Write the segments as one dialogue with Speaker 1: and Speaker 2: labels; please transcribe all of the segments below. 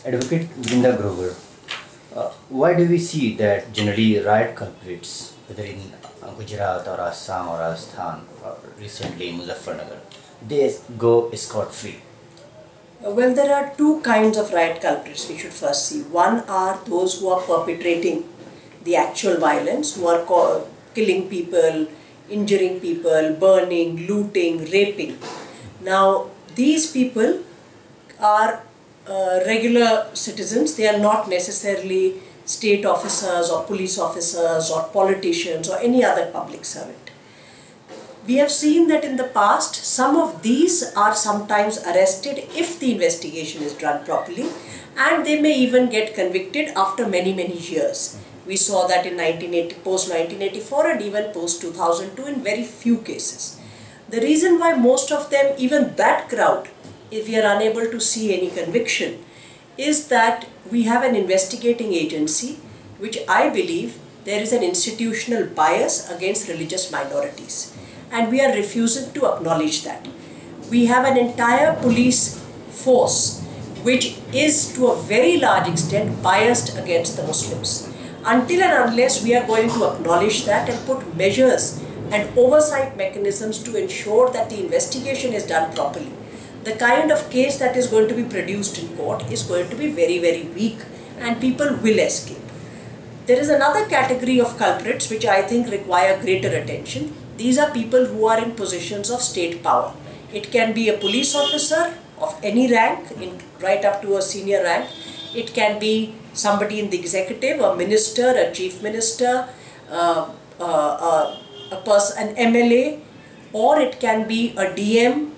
Speaker 1: Advocate Vrinda Grover, why do we see that generally riot culprits, whether in Gujarat or Assam or Rajasthan or recently in Muzaffarnagar, they go scot-free?
Speaker 2: Well, there are two kinds of riot culprits we should first see. One are those who are perpetrating the actual violence, who are killing people, injuring people, burning, looting, raping. Now, these people are regular citizens. They are not necessarily state officers or police officers or politicians or any other public servant. We have seen that in the past, some of these are sometimes arrested if the investigation is done properly, and they may even get convicted after many years. We saw that in post-1984 and even post-2002 in very few cases. The reason why most of them, even that crowd, if we are unable to see any conviction, is that we have an investigating agency which I believe there is an institutional bias against religious minorities, and we are refusing to acknowledge that. We have an entire police force which is to a very large extent biased against the Muslims. Until and unless we are going to acknowledge that and put measures and oversight mechanisms to ensure that the investigation is done properly, the kind of case that is going to be produced in court is going to be very weak, and people will escape. There is another category of culprits which I think require greater attention. These are people who are in positions of state power. It can be a police officer of any rank, right up to a senior rank. It can be somebody in the executive, a minister, a chief minister, an MLA, or it can be a DM,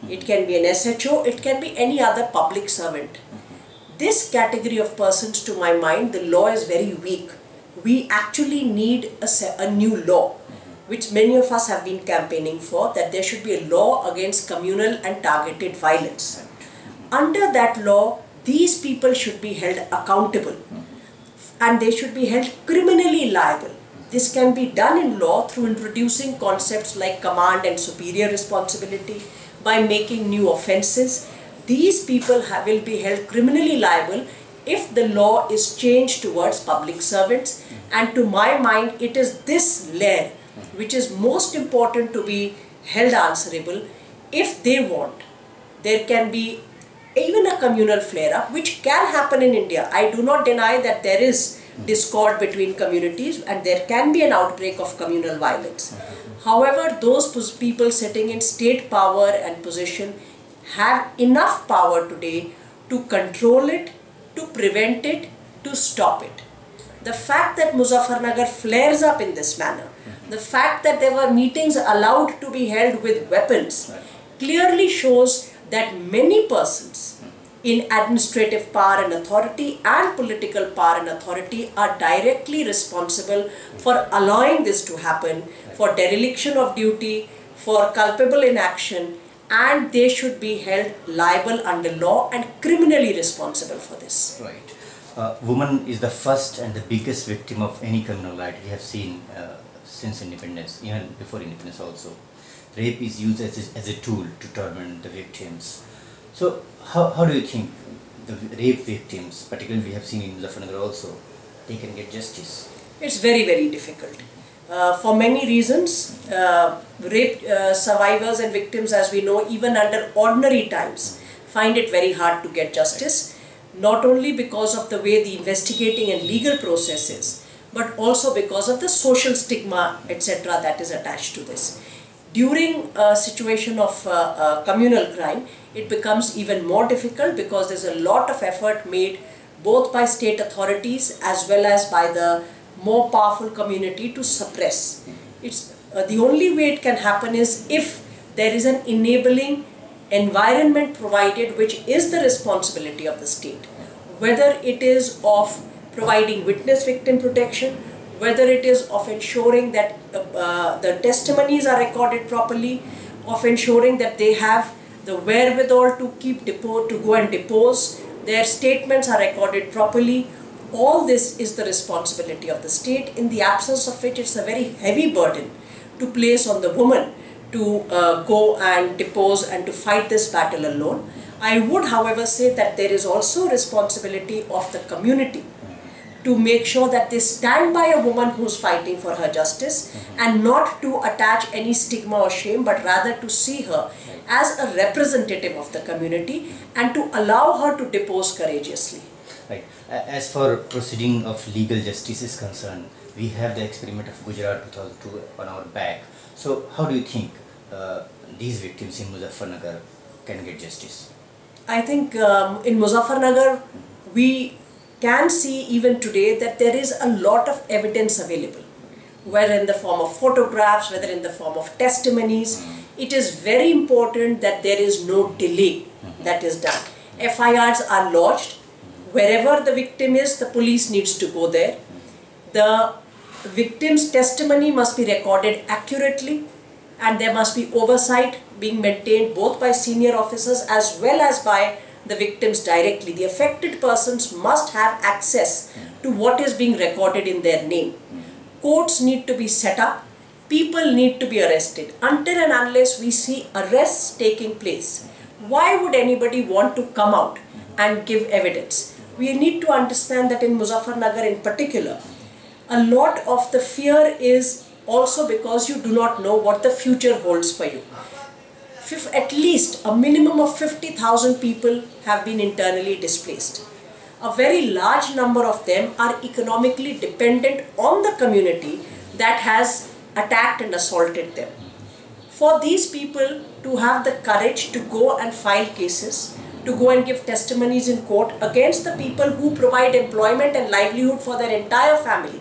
Speaker 2: it can be an SHO, it can be any other public servant. This category of persons, to my mind, the law is very weak. We actually need a new law, which many of us have been campaigning for, that there should be a law against communal and targeted violence. Under that law, these people should be held accountable and they should be held criminally liable. This can be done in law through introducing concepts like command and superior responsibility, by making new offences. These people will be held criminally liable if the law is changed towards public servants, and to my mind it is this layer which is most important to be held answerable. If they want, there can be even a communal flare-up, which can happen in India. I do not deny that there is discord between communities and there can be an outbreak of communal violence. However, those people sitting in state power and position have enough power today to control it, to prevent it, to stop it. The fact that Muzaffarnagar flares up in this manner, the fact that there were meetings allowed to be held with weapons, clearly shows that many persons in administrative power and authority and political power and authority are directly responsible for allowing this to happen, for dereliction of duty, for culpable inaction, and they should be held liable under law and criminally responsible for this.
Speaker 1: Right. Woman is the first and the biggest victim of any criminal riot we have seen since independence, even before independence also. Rape is used as a tool to torment the victims. So how do you think the rape victims, particularly we have seen in Muzaffarnagar also, they can get justice?
Speaker 2: It's very difficult. For many reasons, rape survivors and victims, as we know, even under ordinary times, find it very hard to get justice, not only because of the way the investigating and legal process is, but also because of the social stigma, etc. that is attached to this. During a situation of communal crime, it becomes even more difficult because there's a lot of effort made both by state authorities as well as by the more powerful community to suppress. It's the only way it can happen is if there is an enabling environment provided, which is the responsibility of the state, whether it is of providing witness victim protection, whether it is of ensuring that the testimonies are recorded properly, of ensuring that they have the wherewithal to go and depose, their statements are recorded properly. All this is the responsibility of the state, in the absence of which it's a very heavy burden to place on the woman to go and depose and to fight this battle alone. I would, however, say that there is also responsibility of the community to make sure that they stand by a woman who's fighting for her justice and not to attach any stigma or shame, but rather to see her as a representative of the community and to allow her to depose courageously.
Speaker 1: Right. As for proceeding of legal justice is concerned, we have the experiment of Gujarat 2002 on our back. So how do you think these victims in Muzaffarnagar can get justice?
Speaker 2: I think in Muzaffarnagar, we can see even today that there is a lot of evidence available, whether in the form of photographs, whether in the form of testimonies. It is very important that there is no delay that is done. FIRs are lodged. Wherever the victim is, the police needs to go there. The victim's testimony must be recorded accurately, and there must be oversight being maintained both by senior officers as well as by the victims directly. The affected persons must have access to what is being recorded in their name. Courts need to be set up. People need to be arrested. Until and unless we see arrests taking place, why would anybody want to come out and give evidence? We need to understand that in Muzaffarnagar in particular, a lot of the fear is also because you do not know what the future holds for you. At least a minimum of 50,000 people have been internally displaced. A very large number of them are economically dependent on the community that has attacked and assaulted them. For these people to have the courage to go and file cases, to go and give testimonies in court against the people who provide employment and livelihood for their entire family,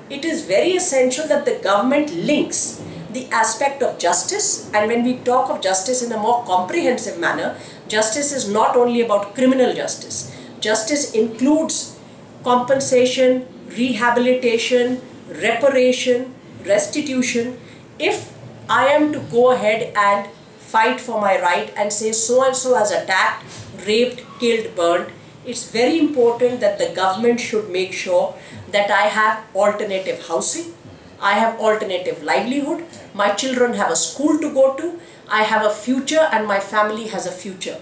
Speaker 2: it is very essential that the government links the aspect of justice. And when we talk of justice in a more comprehensive manner, justice is not only about criminal justice. Justice includes compensation, rehabilitation, reparation, restitution. If I am to go ahead and fight for my right and say so and so has attacked, raped, killed, burned, it's very important that the government should make sure that I have alternative housing, I have alternative livelihood, my children have a school to go to, I have a future and my family has a future.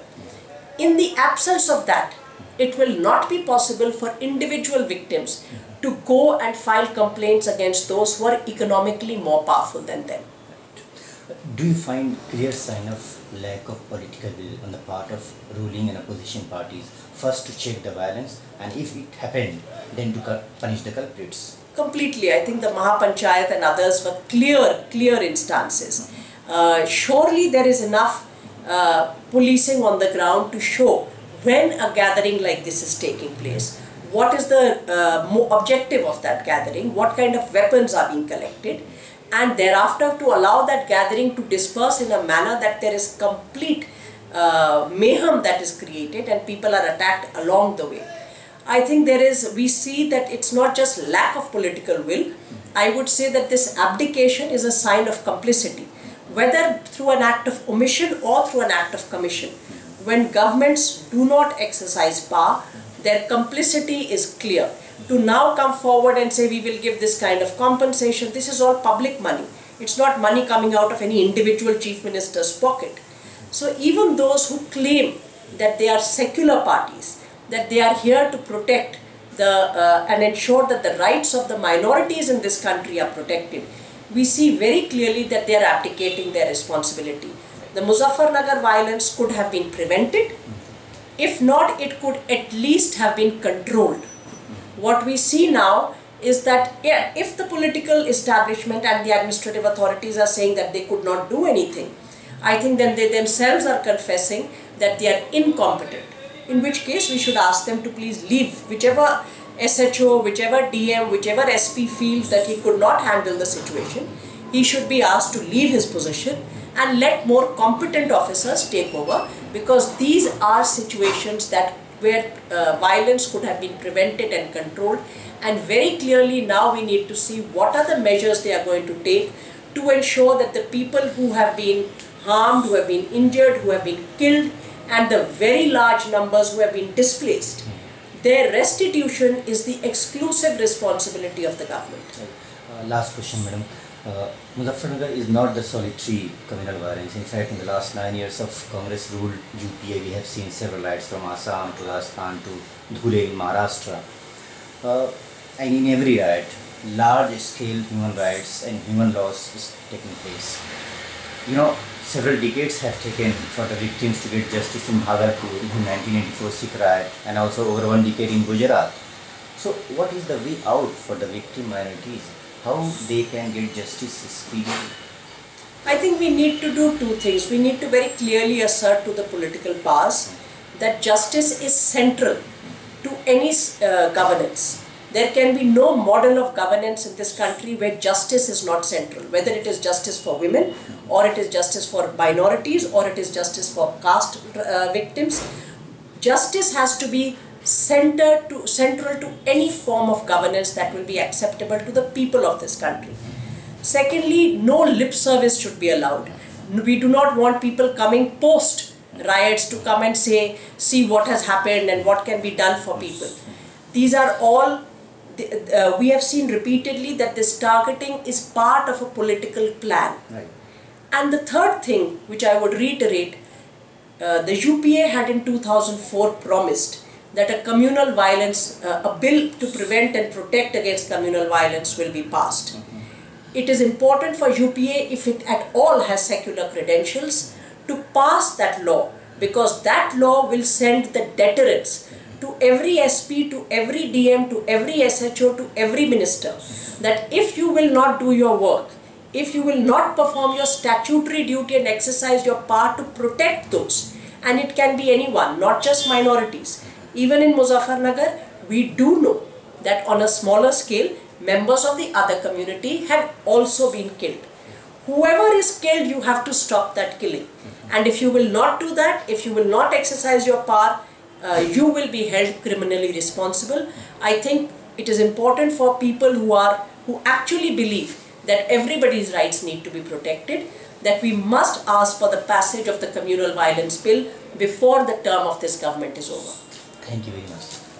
Speaker 2: In the absence of that, it will not be possible for individual victims to go and file complaints against those who are economically more powerful than them.
Speaker 1: Do you find clear sign of lack of political will on the part of ruling and opposition parties, first to check the violence, and if it happened, then to punish the culprits?
Speaker 2: Completely. I think the Mahapanchayat and others were clear instances. Surely there is enough policing on the ground to show when a gathering like this is taking place. What is the objective of that gathering? What kind of weapons are being collected? And thereafter to allow that gathering to disperse in a manner that there is complete mayhem that is created and people are attacked along the way. I think we see that it's not just lack of political will. I would say that this abdication is a sign of complicity, whether through an act of omission or through an act of commission. When governments do not exercise power, their complicity is clear. To now come forward and say we will give this kind of compensation, this is all public money. It's not money coming out of any individual chief minister's pocket. So even those who claim that they are secular parties, that they are here to protect and ensure that the rights of the minorities in this country are protected, we see very clearly that they are abdicating their responsibility. The Muzaffarnagar violence could have been prevented. If not, it could at least have been controlled. What we see now is that if the political establishment and the administrative authorities are saying that they could not do anything, I think then they themselves are confessing that they are incompetent. In which case we should ask them to please leave. Whichever SHO, whichever DM, whichever SP feels that he could not handle the situation, he should be asked to leave his position and let more competent officers take over, because these are situations where violence could have been prevented and controlled. And very clearly now we need to see what are the measures they are going to take to ensure that the people who have been harmed, who have been injured, who have been killed, and the very large numbers who have been displaced, their restitution is the exclusive responsibility of the government.
Speaker 1: Last question, madam. Muzaffarnagar is not the solitary communal violence. In fact, in the last 9 years of Congress ruled UPA, we have seen several riots from Assam to Rajasthan to Dhule in Maharashtra. And in every riot, large scale human rights and human loss is taking place. You know, several decades have taken for the victims to get justice in Bhagalpur in 1984 Sikh riot, and also over 1 decade in Gujarat. So what is the way out for the victim minorities? How they can get justice speedily?
Speaker 2: I think we need to do two things. We need to very clearly assert to the political powers that justice is central to any governance. There can be no model of governance in this country where justice is not central, whether it is justice for women, or it is justice for minorities, or it is justice for caste victims. Justice has to be central to any form of governance that will be acceptable to the people of this country. Secondly, no lip service should be allowed. We do not want people coming post riots to come and say, see what has happened and what can be done for people. These are all, we have seen repeatedly that this targeting is part of a political plan.
Speaker 1: Right.
Speaker 2: And the third thing, which I would reiterate, the UPA had in 2004 promised that a communal violence, a bill to prevent and protect against communal violence will be passed. It is important for UPA, if it at all has secular credentials, to pass that law, because that law will send the deterrence to every SP, to every DM, to every SHO, to every minister, that if you will not do your work, if you will not perform your statutory duty and exercise your power to protect those, and it can be anyone, not just minorities. Even in Muzaffarnagar, we do know that on a smaller scale, members of the other community have also been killed. Whoever is killed, you have to stop that killing. And if you will not do that, if you will not exercise your power, you will be held criminally responsible. I think it is important for people who actually believe that everybody's rights need to be protected, that we must ask for the passage of the communal violence bill before the term of this government is over.
Speaker 1: Thank you very much.